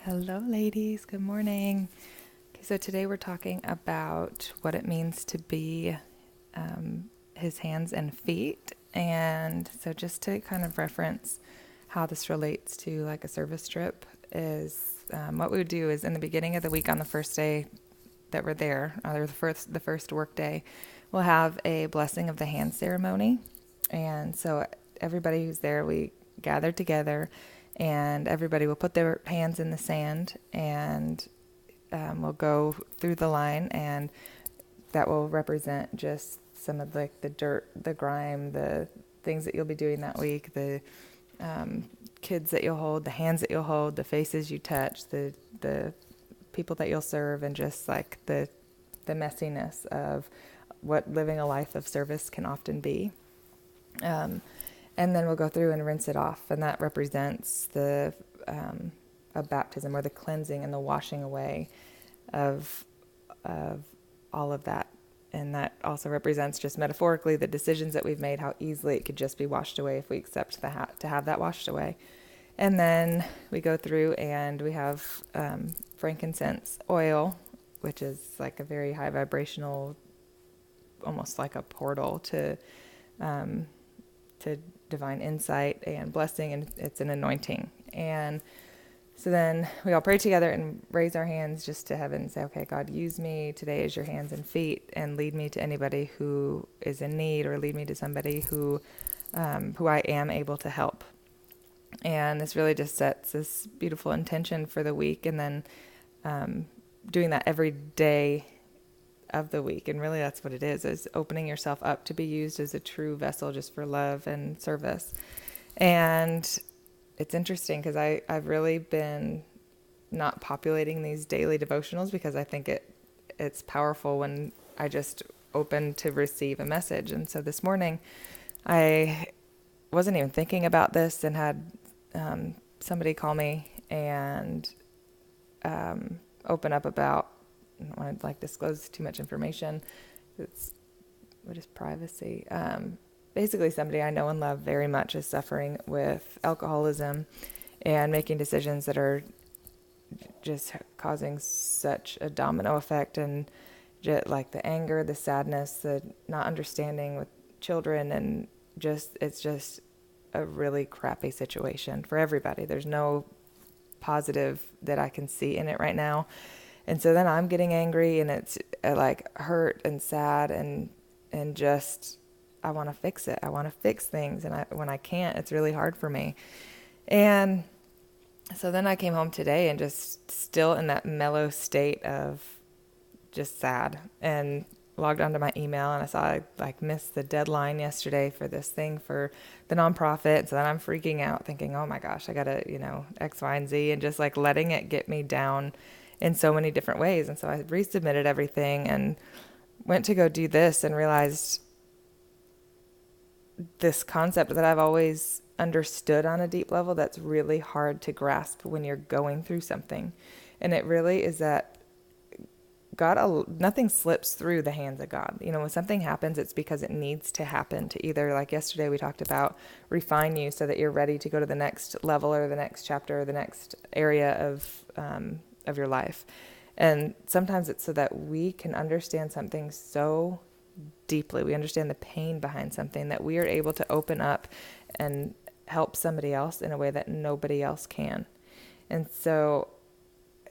Hello, ladies. Good morning. Okay, so today we're talking about what it means to be his hands and feet. And so, just to kind of reference how this relates to like a service trip, is what we would do is in the beginning of the week on the first day that we're there, or the first work day, we'll have a blessing of the hand ceremony. And so, everybody who's there, we gather together and everybody will put their hands in the sand and we'll go through the line, and that will represent just some of like the dirt, the grime, the things that you'll be doing that week, the kids that you'll hold, the hands that you'll hold, the faces you touch, the people that you'll serve, and just like the messiness of what living a life of service can often be. And then we'll go through and rinse it off, and that represents the of baptism, or the cleansing and the washing away of all of that. And that also represents, just metaphorically, the decisions that we've made, how easily it could just be washed away if we accept to have that washed away. And then we go through and we have frankincense oil, which is like a very high vibrational, almost like a portal to divine insight and blessing, and it's an anointing. And so then we all pray together and raise our hands just to heaven and say, okay, God, use me today as your hands and feet, and lead me to anybody who is in need, or lead me to somebody who I am able to help. And this really just sets this beautiful intention for the week, and then doing that every day of the week. And really that's what it is opening yourself up to be used as a true vessel just for love and service. And it's interesting because I've really been not populating these daily devotionals, because I think it's powerful when I just open to receive a message. And so this morning I wasn't even thinking about this, and had somebody call me and open up about, I don't want to like disclose too much information. What is privacy? Basically somebody I know and love very much is suffering with alcoholism and making decisions that are just causing such a domino effect, and just like the anger, the sadness, the not understanding with children, and it's just a really crappy situation for everybody. There's no positive that I can see in it right now. And so then I'm getting angry, and it's like hurt and sad, and just I want to fix it. I want to fix things, and when I can't, it's really hard for me. And so then I came home today and just still in that mellow state of just sad, and logged onto my email, and I saw I like missed the deadline yesterday for this thing for the nonprofit. So then I'm freaking out, thinking, oh my gosh, I gotta, X, Y, and Z, and just like letting it get me down in so many different ways. And so I resubmitted everything and went to go do this, and realized this concept that I've always understood on a deep level that's really hard to grasp when you're going through something. And it really is that nothing slips through the hands of God. When something happens, it's because it needs to happen to either, like yesterday we talked about, refine you so that you're ready to go to the next level, or the next chapter, or the next area of your life. And sometimes it's so that we can understand something so deeply. We understand the pain behind something, that we are able to open up and help somebody else in a way that nobody else can. And so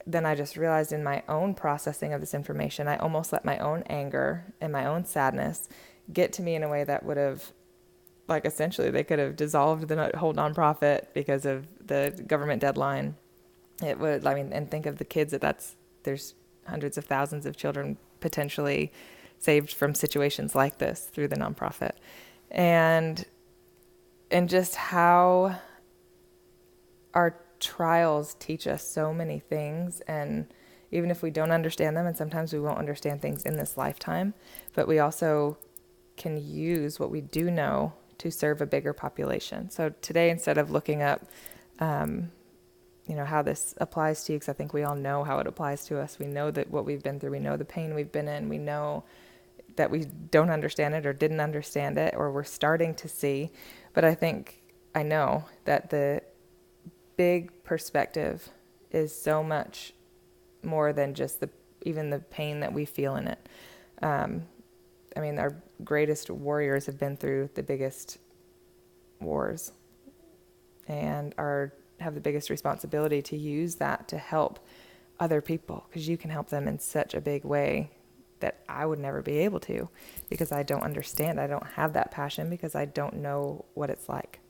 then I just realized in my own processing of this information, I almost let my own anger and my own sadness get to me in a way that would have, like, essentially they could have dissolved the whole nonprofit because of the government deadline. It would, and think of the kids there's hundreds of thousands of children potentially saved from situations like this through the nonprofit. And just how our trials teach us so many things, and even if we don't understand them, and sometimes we won't understand things in this lifetime, but we also can use what we do know to serve a bigger population. So today, instead of looking up how this applies to you, because I think we all know how it applies to us. We know that what we've been through, we know the pain we've been in, we know that we don't understand it, or didn't understand it, or we're starting to see. But I know that the big perspective is so much more than just even the pain that we feel in it. I mean, our greatest warriors have been through the biggest wars and have the biggest responsibility to use that to help other people, because you can help them in such a big way that I would never be able to, because I don't understand. I don't have that passion because I don't know what it's like.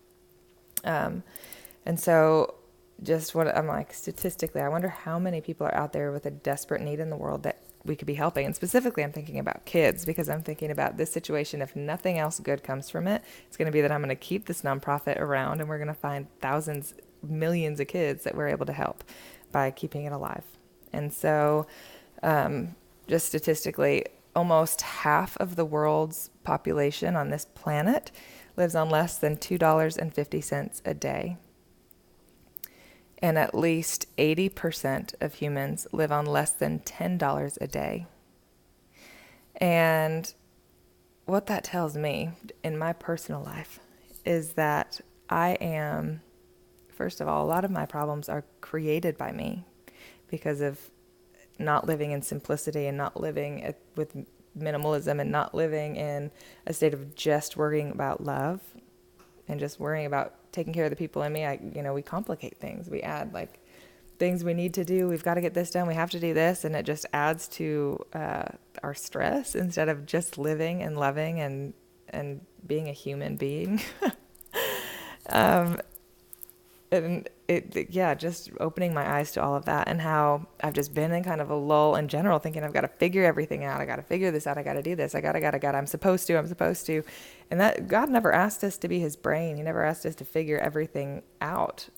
And so just what I'm like, statistically, I wonder how many people are out there with a desperate need in the world that we could be helping. And specifically, I'm thinking about kids, because I'm thinking about this situation. If nothing else good comes from it, it's going to be that I'm going to keep this nonprofit around, and we're going to find thousands, millions of kids that we're able to help by keeping it alive. And so, just statistically, almost half of the world's population on this planet lives on less than $2.50 a day. And at least 80% of humans live on less than $10 a day. And what that tells me in my personal life is that first of all, a lot of my problems are created by me because of not living in simplicity and not living with minimalism and not living in a state of just worrying about love and just worrying about taking care of the people in me. We complicate things. We add like things we need to do. We've got to get this done. We have to do this. And it just adds to our stress instead of just living and loving and being a human being. And just opening my eyes to all of that, and how I've just been in kind of a lull in general, thinking I've got to figure everything out. I got to figure this out. I got to do this. I got to. I'm supposed to. And that God never asked us to be his brain. He never asked us to figure everything out.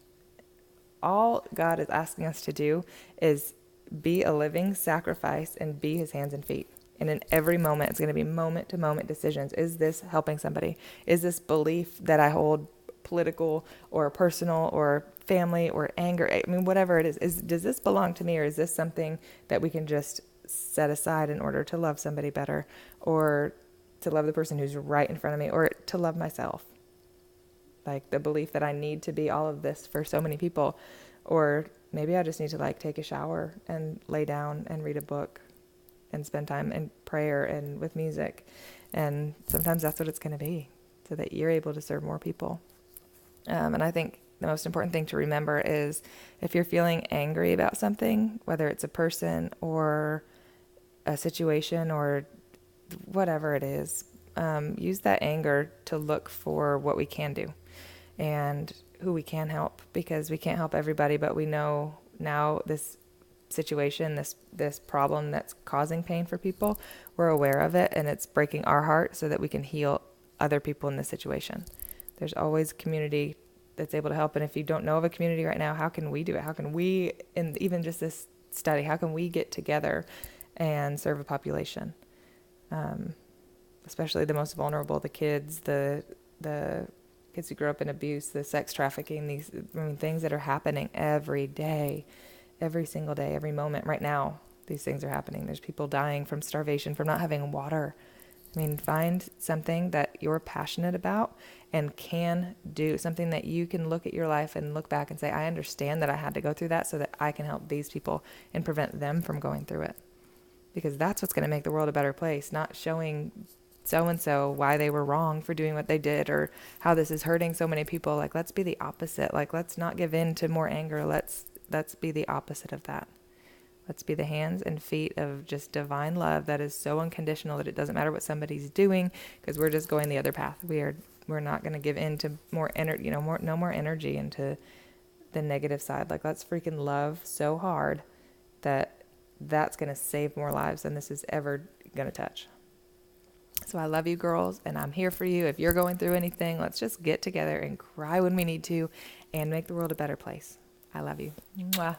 All God is asking us to do is be a living sacrifice and be his hands and feet. And in every moment, it's going to be moment to moment decisions. Is this helping somebody? Is this belief that I hold political or personal or family or anger? I mean, whatever it is, does this belong to me, or is this something that we can just set aside in order to love somebody better, or to love the person who's right in front of me, or to love myself? Like the belief that I need to be all of this for so many people, or maybe I just need to like take a shower and lay down and read a book and spend time in prayer and with music. And sometimes that's what it's going to be, so that you're able to serve more people. And I think the most important thing to remember is, if you're feeling angry about something, whether it's a person or a situation or whatever it is, use that anger to look for what we can do and who we can help, because we can't help everybody, but we know now this situation, this problem that's causing pain for people, we're aware of it, and it's breaking our heart so that we can heal other people in this situation. There's always community that's able to help. And if you don't know of a community right now, how can we do it? How can we, in even just this study, how can we get together and serve a population? Especially the most vulnerable, the kids, the kids who grew up in abuse, the sex trafficking, things that are happening every day, every single day, every moment. Right now, these things are happening. There's people dying from starvation, from not having water. Find something that you're passionate about and can do, something that you can look at your life and look back and say, I understand that I had to go through that so that I can help these people and prevent them from going through it. Because that's what's going to make the world a better place, not showing so-and-so why they were wrong for doing what they did, or how this is hurting so many people. Like, let's be the opposite. Like, let's not give in to more anger. Let's be the opposite of that. Let's be the hands and feet of just divine love that is so unconditional that it doesn't matter what somebody's doing, because we're just going the other path. We're not going to give in to more energy, no more energy into the negative side. Like, let's freaking love so hard that that's going to save more lives than this is ever going to touch. So I love you, girls, and I'm here for you. If you're going through anything, let's just get together and cry when we need to and make the world a better place. I love you. Mwah.